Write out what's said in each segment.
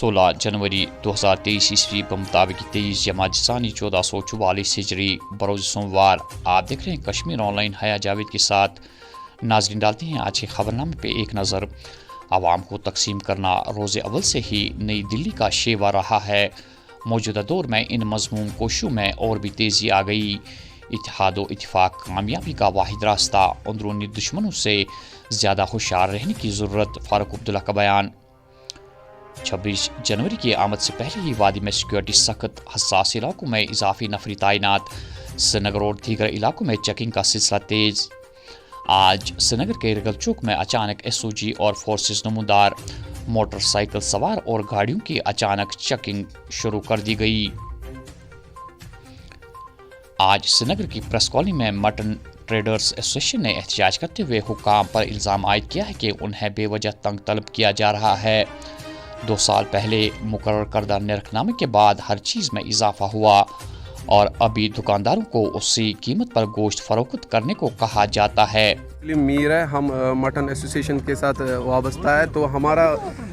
16 जनवरी 2023 ईस्वी के मुताबिक 23 जमात-ए-सानी 1444 हिजरी बरोज़ सोमवार। आप देख रहे हैं कश्मीर ऑनलाइन। हया जावेद के साथ नाज़रीन डालते हैं आज के खबरनामे पे एक नज़र। आवाम को तकसीम करना रोज़ अव्वल से ही नई दिल्ली का शेवा रहा है। मौजूदा दौर में इन मज़मूम कोशिशों में और भी तेज़ी आ गई। इत्तेहाद व इत्तेफाक कामयाबी का वाहिद रास्ता, अंदरूनी दुश्मनों से ज़्यादा होशियार रहने की ज़रूरत। फारूक अब्दुल्ला का बयान। 26 जनवरी की आमद से पहले ही वादी में सिक्योरिटी सख्त, हसास इलाकों में इजाफी नफरी तैनात, श्रीनगर और दीगर इलाकों में चेकिंग का सिलसिला तेज़। आज श्रीनगर के रिगल चौक में अचानक SOG और फोर्सेस नमूदार, मोटरसाइकिल सवार और गाड़ियों की अचानक चेकिंग शुरू कर दी गई। आज श्रीनगर की प्रेस कॉलोनी में मटन ट्रेडर्स एसोसिएशन ने एहतजाज करते हुए हुक्काम पर इल्ज़ाम आयद किया है कि उन्हें बेवजह तंग तलब किया जा रहा है। 2 साल पहले मुकर्रर करदा निर्खनामे के बाद हर चीज़ में इजाफा हुआ और अभी दुकानदारों को उसी कीमत पर गोश्त फरोख्त करने को कहा जाता है। मीर है, हम मटन एसोसिएशन के साथ वाबस्ता है, तो हमारा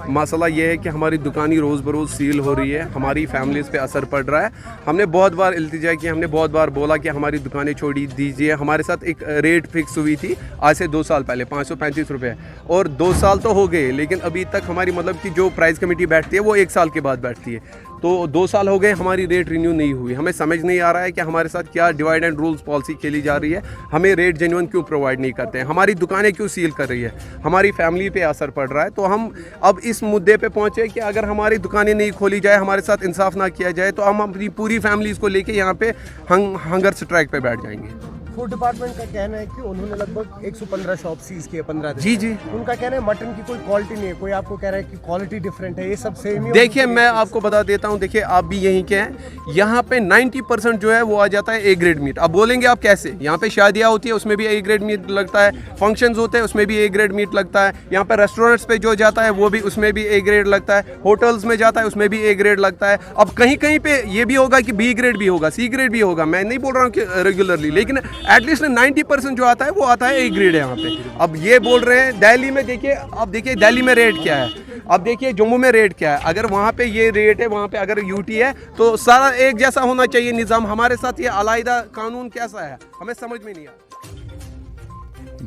मसला ये है कि हमारी दुकानें रोज़ बरोज़ सील हो रही है, हमारी फैमिलीज़ पे असर पड़ रहा है। हमने बहुत बार इल्तिजा की, हमने बहुत बार बोला कि हमारी दुकानें छोड़ी दीजिए। हमारे साथ एक रेट फिक्स हुई थी आज से 2 साल पहले 535 रुपये, और 2 साल तो हो गए, लेकिन अभी तक हमारी मतलब कि जो प्राइस कमेटी बैठती है वो 1 साल के बाद बैठती है। तो 2 साल हो गए, हमारी रेट रिन्यू नहीं हुई। हमें समझ नहीं आ रहा है कि हमारे साथ क्या डिवाइड एंड रूल्स पॉलिसी खेली जा रही है। हमें रेट जेन्युइन क्यों प्रोवाइड नहीं करते हैं, हमारी दुकानें क्यों सील कर रही है, हमारी फैमिली पे असर पड़ रहा है। तो हम अब इस मुद्दे पे पहुंचे कि अगर हमारी दुकानें नहीं खोली जाए, हमारे साथ इंसाफ ना किया जाए, तो हम अपनी पूरी फैमिलीज़ को लेके यहाँ पे हंगर स्ट्राइक पे बैठ जाएंगे। फूड डिपार्टमेंट का कहना है कि उन्होंने लगभग 115 शॉप सीज किए 15 दिन। जी। उनका कहना है मटन की कोई क्वालिटी नहीं है, कोई आपको कह रहा है कि क्वालिटी डिफरेंट है, ये सब सेम ही। देखिए मैं आपको बता देता हूँ, देखिए आप भी यहीं के हैं, यहाँ पे 90% जो है वो आ जाता है A ग्रेड मीट। अब बोलेंगे आप कैसे, यहाँ पे शादियाँ होती है उसमें भी A ग्रेड मीट लगता है, फंक्शंस होते हैं उसमें भी A ग्रेड मीट लगता है, यहाँ पे रेस्टोरेंट्स पे जो जाता है वो भी उसमें भी A ग्रेड लगता है, होटल्स में जाता है उसमें भी A ग्रेड लगता है। अब कहीं कहीं पे ये भी होगा कि B ग्रेड भी होगा, C ग्रेड भी होगा। मैं नहीं बोल रहा हूँ कि रेगुलरली, लेकिन एटलीस्ट 90% जो आता है वो आता है A ग्रेड है यहाँ पे। अब ये बोल रहे हैं दिल्ली में, देखिए अब देखिए दिल्ली में रेट क्या है, अब देखिए जम्मू में रेट क्या है। अगर वहाँ पे ये रेट है, वहाँ पे अगर UT है, तो सारा एक जैसा होना चाहिए निज़ाम। हमारे साथ ये अलग कानून कैसा है, हमें समझ में नहीं आता।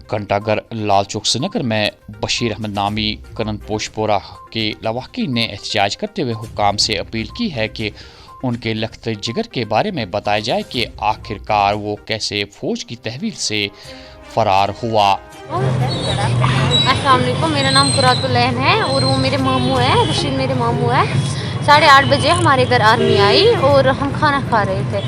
घंटाघर लाल चौक श्रीनगर में बशीर अहमद नामी कनन पोशपोरा के लवाकिन ने एहतजाज करते हुए हुक्काम से अपील की है कि उनके लख्त जिगर के बारे में बताया जाए कि आखिरकार वो कैसे फौज की तहवील से फरार हुआ। अस्सलाम वालेकुम, मेरा नाम कुरातुलैन है और वो मेरे मामू है, रशीद मेरे मामू है। 8:30 बजे हमारे घर आर्मी आई और हम खाना खा रहे थे,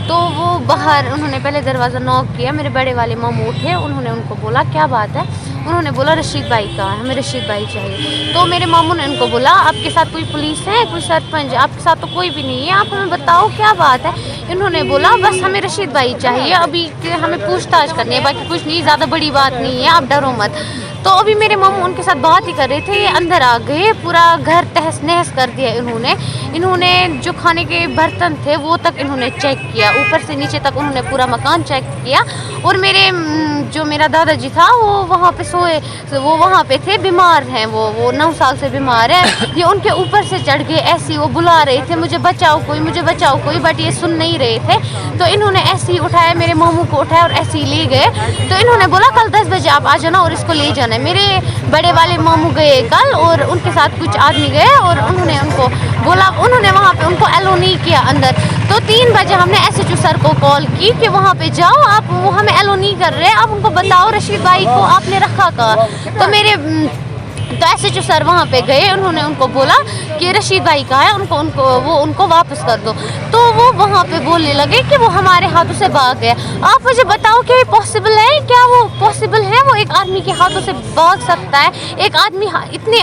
तो वो बाहर उन्होंने पहले दरवाज़ा नॉक किया। मेरे बड़े वाले मामू उठे, उन्होंने उनको बोला क्या बात है, उन्होंने बोला रशीद भाई कहाँ है, हमें रशीद भाई चाहिए। तो मेरे मामू ने उनको बोला आपके साथ कोई पुलिस है, कोई सरपंच, आपके साथ तो कोई भी नहीं है, आप हमें बताओ क्या बात है। इन्होंने बोला बस हमें रशीद भाई चाहिए, अभी हमें पूछताछ करनी है, बाकी कुछ नहीं, ज़्यादा बड़ी बात नहीं है, आप डरो मत। तो अभी मेरे मामू उनके साथ बात ही कर रहे थे, ये अंदर आ गए, पूरा घर तहस नहस कर दिया इन्होंने जो खाने के बर्तन थे वो तक इन्होंने चेक किया, ऊपर से नीचे तक उन्होंने पूरा मकान चेक किया। और जो मेरा दादाजी था वो वहाँ पे सोए, वो वहाँ पे थे, बीमार हैं, वो 9 साल से बीमार है। ये उनके ऊपर से चढ़ गए, ऐसे वो बुला रहे थे मुझे बचाओ कोई, मुझे बचाओ कोई, बट ये सुन नहीं रहे थे। तो इन्होंने ऐसे ही उठाया, मेरे मामू को उठाया और ऐसे ही ले गए। तो इन्होंने बोला कल 10 बजे आप आ जाना और इसको ले जाना। मेरे बड़े वाले मामू गए कल और उनके साथ कुछ आदमी गए और उन्होंने उनको बोला, उन्होंने वहाँ पे उनको एलो नहीं किया अंदर। तो 3 बजे हमने SHO सर को कॉल की कि वहाँ पे जाओ, आप वो हमें एलो नहीं कर रहे, आप उनको बताओ रशीद भाई को आपने रखा कहाँ। तो SHO सर वहाँ पे गए, उन्होंने उनको बोला कि रशीद भाई कहाँ है, उनको वापस कर दो। तो वो वहाँ पे बोलने लगे कि वो हमारे हाथों से भाग गया। आप मुझे बताओ कि ये पॉसिबल है, क्या वो पॉसिबल है, वो एक आदमी के हाथों से भाग सकता है, एक आदमी इतने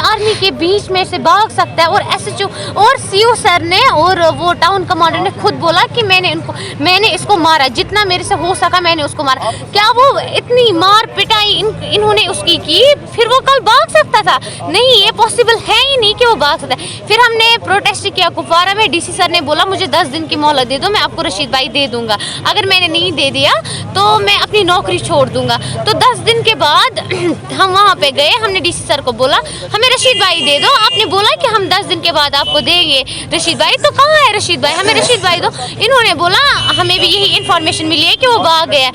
आर्मी के बीच में से भाग सकता है। और SHO और CO सर ने और वो टाउन कमांडर ने खुद बोला कि मैंने इसको मारा, जितना मेरे से हो सका मैंने उसको मारा। क्या वो इतनी मार पिटाई इन्होंने उसकी की फिर वो कल भाग सकता था, नहीं ये पॉसिबल है ही नहीं कि वो भाग सकता है। फिर हमने प्रोटेस्ट किया कुपवारा में, डीसी सर ने बोला मुझे 10 दिन की मोहलत दे दो, मैं आपको रशीद भाई दे दूंगा, अगर मैंने नहीं दे दिया तो मैं अपनी नौकरी छोड़ दूंगा। तो 10 दिन के बाद हम वहाँ पे गए, हमने डीसी सर को बोला हमें रशीद भाई दे दो, आपने बोला कि हम 10 दिन के बाद आपको देंगे रशीद भाई, तो कहाँ है रशीद भाई, हमें रशीद भाई दो। इन्होंने बोला हमें भी यही इन्फॉर्मेशन मिली है कि वो भाग गया।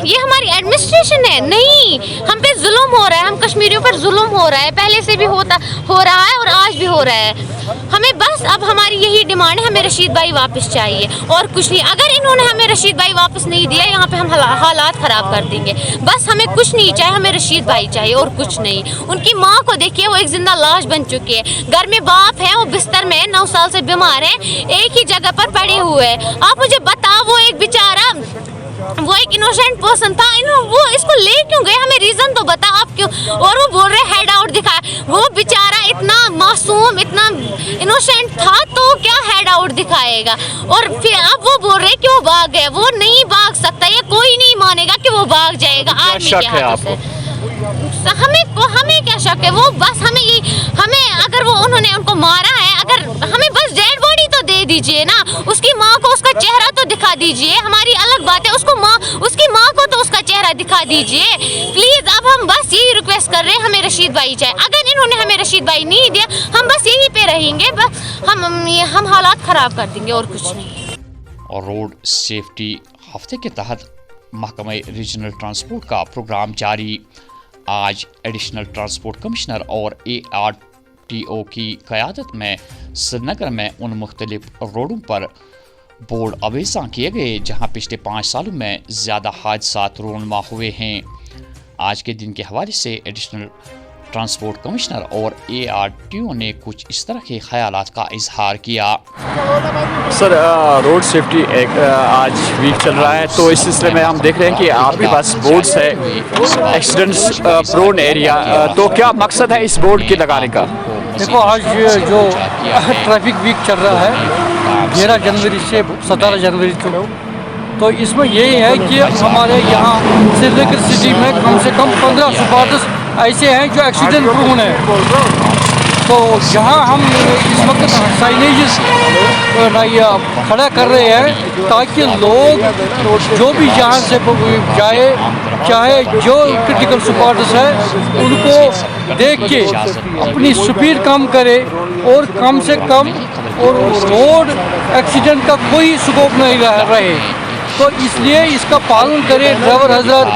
ये हमारी एडमिनिस्ट्रेशन है, नहीं हम पे जुल्म हो रहा है, हम कश्मीरियों पर जुल्म हो रहा है, पहले से भी हो रहा है और आज भी हो रहा है। हमें बस अब हमारी यही डिमांड है, हमें रशीद भाई वापस चाहिए और कुछ नहीं। अगर इन्होंने हमें रशीद भाई वापस नहीं दिया, यहाँ पे हम हालात ख़राब कर देंगे। बस हमें कुछ नहीं चाहिए, हमें रशीद भाई चाहिए और कुछ नहीं। उनकी माँ को देखिए, वो एक जिंदा लाश बन चुकी है, घर में बाप है, वो बिस्तर में 9 साल से बीमार है, एक ही जगह पर पड़े हुए हैं। आप मुझे बताओ, वो एक बेचारा, वो एक इनोसेंट पर्सन था, वो इसको ले क्यों गए, हमें रीजन तो बता आप क्यों। और वो बोल रहे हेड आउट दिखाया, वो बेचारा इतना मासूम इतना इनोसेंट था तो क्या हेड आउट दिखाएगा। और फिर अब वो बोल रहे कि वो भाग गया, वो नहीं भाग सकता, ये कोई नहीं मानेगा कि वो भाग जाएगा। आर्मी के हाथ से हमें क्या शक है, वो बस हमें अगर वो उन्होंने उनको मारा है, अगर हमें बस डेड बॉडी तो दे दीजिए ना, उसकी माँ को उसका चेहरा तो दिखा दीजिए। हमारी अलग बात है, उसकी माँ को तो उसका चेहरा दिखा दीजिए प्लीज। अब हम बस यही रिक्वेस्ट कर रहे हैं, हमें रशीद भाई चाहिए। अगर इन्होंने हमें रशीद भाई नहीं दिया, हम बस यहीं पे रहेंगे, बस हम हालात ख़राब कर देंगे और कुछ नहीं। और रोड सेफ्टी हफ्ते के तहत महकमा रीजनल ट्रांसपोर्ट का प्रोग्राम जारी। आज एडिशनल ट्रांसपोर्ट कमिश्नर और ARTO की क़यादत में श्रीनगर में उन मुख्तलिफ रोडों पर बोर्ड अवेज़ा किए गए जहां पिछले 5 सालों में ज़्यादा हादसात रूनुमा हुए हैं। आज के दिन के हवाले से एडिशनल ट्रांसपोर्ट कमिश्नर और ARTO ने कुछ इस तरह के ख्यालात का इजहार किया। सर, रोड सेफ्टी एक आज वीक चल रहा है, तो इस सिलसिले में हम देख रहे हैं कि आपके पास बोर्ड्स है, एक्सीडेंट्स प्रोन एरिया, तो क्या मकसद है इस बोर्ड के लगाने का? देखो, आज जो ट्रैफिक वीक चल रहा है 11 जनवरी से 17 जनवरी तक, तो इसमें यही है कि हमारे यहाँ श्रीनगर सिटी में कम से कम 15 सुपार्टस ऐसे हैं जो एक्सीडेंट प्रोन है। तो यहाँ हम इस वक्त साइनेजेस खड़ा कर रहे हैं ताकि लोग जो भी यहाँ से जाए, चाहे जो क्रिटिकल सुपार्टस है, उनको देख के अपनी स्पीड कम करे और कम से कम और रोड एक्सीडेंट का कोई स्कोप नहीं रहे। तो इसलिए इसका पालन करें ड्राइवर हजरत,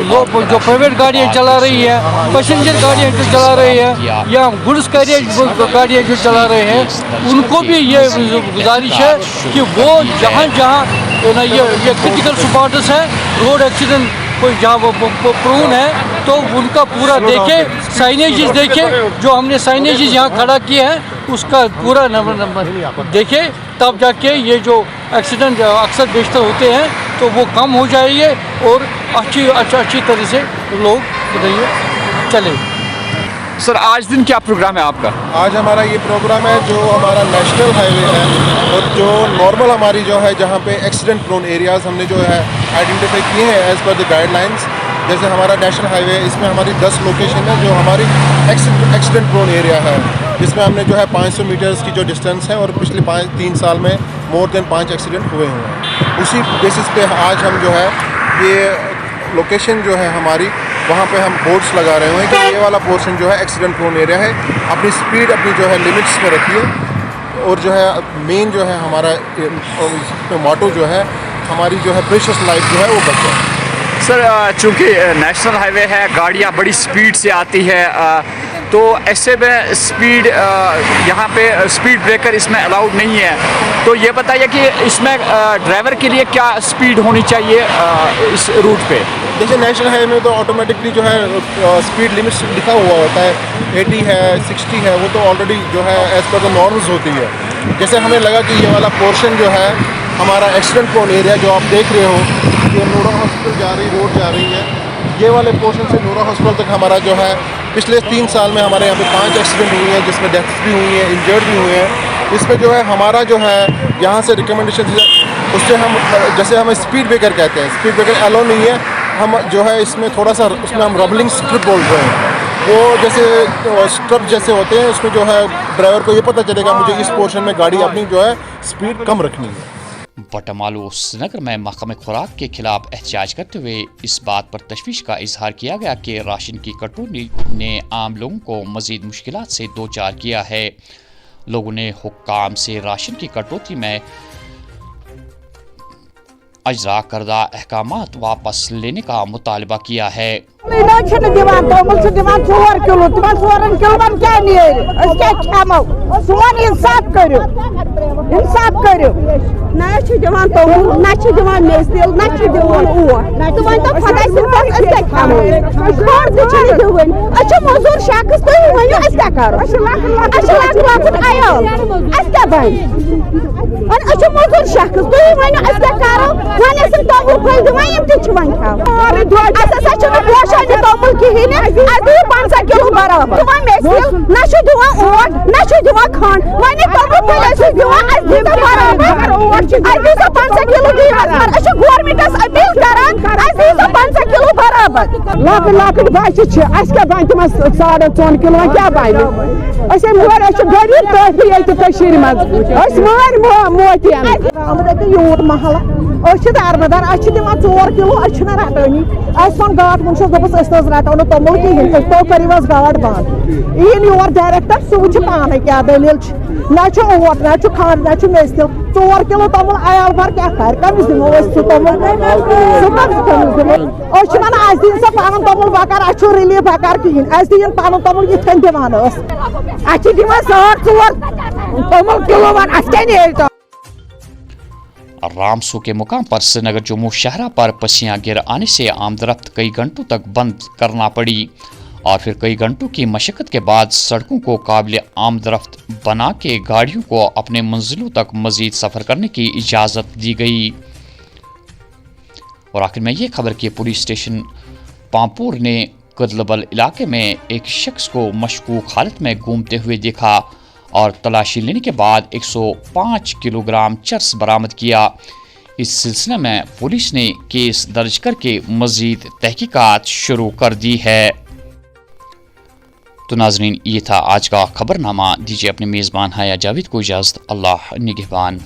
लोग जो प्राइवेट गाड़ियाँ चला रही है, पैसेंजर गाड़ियाँ जो चला रही है या गुड्स गाड़ियाँ जो चला रहे हैं, उनको भी ये गुजारिश है कि वो जहाँ जहाँ ये क्रिटिकल सुपार्टस है, रोड एक्सीडेंट कोई जहाँ वो प्रोन है, तो उनका पूरा देखे, साइनेजेस देखे, जो हमने साइनेजेस यहाँ खड़ा किए हैं उसका पूरा नंबर देखे, तब जाके ये जो एक्सीडेंट अक्सर बेशतर होते हैं तो वो कम हो जाएंगे और अच्छी तरह से लोग बताइए चले। सर, आज दिन क्या प्रोग्राम है आपका? आज हमारा ये प्रोग्राम है जो हमारा नेशनल हाईवे है और जो नॉर्मल हमारी जो है जहाँ पे एक्सीडेंट प्रोन एरियाज़ हमने जो है आइडेंटिफाई किए हैं एज़ पर द गाइडलाइंस। जैसे हमारा नेशनल हाईवे है, इसमें हमारी 10 लोकेशन है जो हमारी एक्सीडेंट प्रोन एरिया है, जिसमें हमने जो है 500 मीटर्स की जो डिस्टेंस है और पिछले 3 साल में मोर देन 5 एक्सीडेंट हुए हैं। उसी बेसिस पे आज हम जो है ये लोकेशन जो है हमारी, वहाँ पे हम बोर्ड्स लगा रहे हैं कि ये वाला पोर्शन जो है एक्सीडेंट प्रोन एरिया है, अपनी स्पीड अपनी जो है लिमिट्स में रखिए। और जो है मेन जो है हमारा मोटो जो है हमारी जो है प्रेशियस लाइफ जो है वो बचे। सर, चूँकि नेशनल हाईवे है, गाड़ियाँ बड़ी स्पीड से आती है, तो ऐसे में स्पीड यहाँ पे स्पीड ब्रेकर इसमें अलाउड नहीं है, तो ये बताइए कि इसमें ड्राइवर के लिए क्या स्पीड होनी चाहिए इस रूट पे? देखिए, नेशनल हाईवे में तो ऑटोमेटिकली जो है स्पीड लिमिट लिखा हुआ होता है, 80 है 60 है, वो तो ऑलरेडी जो है एज़ पर द नॉर्म्स होती है। जैसे हमें लगा कि ये वाला पोर्शन जो है हमारा एक्सीडेंट प्रोन एरिया जो आप देख रहे हो, ये नूरा हॉस्पिटल रोड जा रही है, ये वाले पोर्शन से नूरा हॉस्पिटल तक हमारा जो है पिछले 3 साल में हमारे यहाँ पे 5 एक्सीडेंट हुए हैं, जिसमें डेथ्स भी हुई हैं, इंजर्ड भी हुए हैं। इस पर जो है हमारा जो है यहाँ से रिकमेंडेशन उससे हम जैसे हमें स्पीड ब्रेकर कहते हैं, स्पीड ब्रेकर अलाउ नहीं है, हम जो है इसमें थोड़ा सा उसमें हम रबलिंग स्ट्रिप बोल रहे हैं। वो जैसे स्ट्रप जैसे होते हैं, उसमें जो है ड्राइवर को ये पता चलेगा मुझे इस पोर्शन में गाड़ी अपनी जो है स्पीड कम रखनी है। बटमालू श्रीनगर में महकमे खुराक के खिलाफ एहतजाज करते हुए इस बात पर तशवीश का इजहार किया गया कि राशन की कटौती ने आम लोगों को मजीद मुश्किलात से दो चार किया है। लोगों ने हुक्काम से राशन की कटौती में अजरा करदा अहकामात वापस लेने का मुतालबा किया है। मोजूर शख्स मोजूर शख्स तोमुल फल दिवान तोमुल कहें 50 किलो बराबर ना ओट ना खंड वे तोमुल फल 50 किलो गवर्नमेंटस अपील करान 50 किलो बराबर। लकट बच्चे क्या बन तम 4.5 किलो क्या बन गरीब तहफी मज मोतियन यूट महल दारमदार दिवान 4 किलो रटानी वन गाट मुन दस रटो न तोमुल कहें तो करो गाट बंद इन योर डायरेक्टर सह वो पाने क्या दलील ना ओट ना खंड ना मेस्तिल 4 किलो तोमुल आयाल भर क्या कर कमिस दिमो तोमुल वन अस दिन सा पन तोमुल बकार रिलीफ बकार कहें अस दिन पन तोमुल ये दिवान दिवान 4.5 तोमुल किलो वन क्या रामसू के मुकाम पर श्रीनगर जम्मू शहरा पर पसियां गिर आने से आमदरफ्त कई घंटों तक बंद करना पड़ी और फिर कई घंटों की मशक्कत के बाद सड़कों को काबिल आमदरफ्त बना के गाड़ियों को अपने मंजिलों तक मजीद सफ़र करने की इजाज़त दी गई। और आखिर में ये खबर कि पुलिस स्टेशन पामपुर ने कदलबल इलाके में एक शख्स को मशकूक हालत में घूमते हुए देखा और तलाशी लेने के बाद 105 किलोग्राम चर्स बरामद किया। इस सिलसिले में पुलिस ने केस दर्ज करके मजीद तहकीकात शुरू कर दी है। तो नाजरीन, ये था आज का खबरनामा। दीजिए अपने मेज़बान हाया जावेद को इजाज़त। अल्लाह निगहबान।